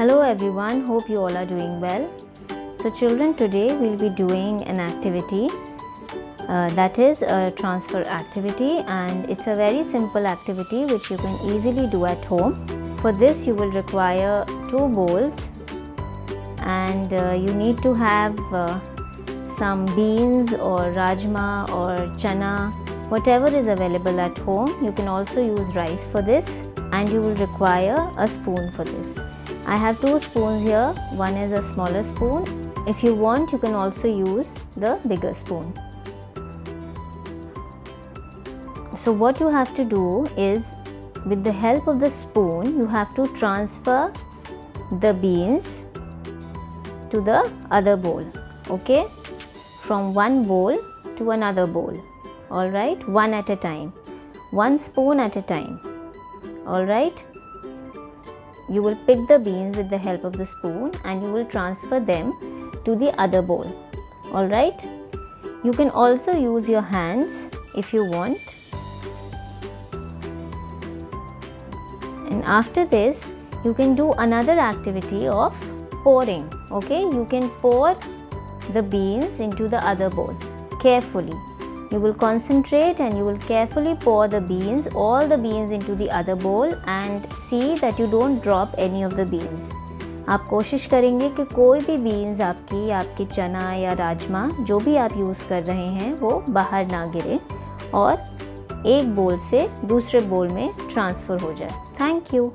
Hello everyone, hope you all are doing well. So children, today we'll be doing an activity that is a transfer activity, and it's a very simple activity which you can easily do at home. For this you will require 2 bowls, and you need to have some beans or rajma or chana, whatever is available at home. You can also use rice for this, and you will require a spoon for this. I have 2 spoons here. One is a smaller spoon. If you want, you can also use the bigger spoon. So what you have to do is, with the help of the spoon, you have to transfer the beans to the other bowl, okay? From one bowl to another bowl, alright? One at a time, 1 spoon at a time, alright? You will pick the beans with the help of the spoon and you will transfer them to the other bowl, alright? You can also use your hands if you want. And after this, you can do another activity of pouring, okay? You can pour the beans into the other bowl carefully. You will concentrate and you will carefully pour the beans, all the beans into the other bowl, and see that you don't drop any of the beans. आप कोशिश करेंगे कि कोई भी beans आपकी चना या राजमा जो भी आप यूज़ कर रहे हैं वो बाहर ना गिरे और एक बोल से दूसरे बोल में ट्रांसफ़र हो जाए. Thank you.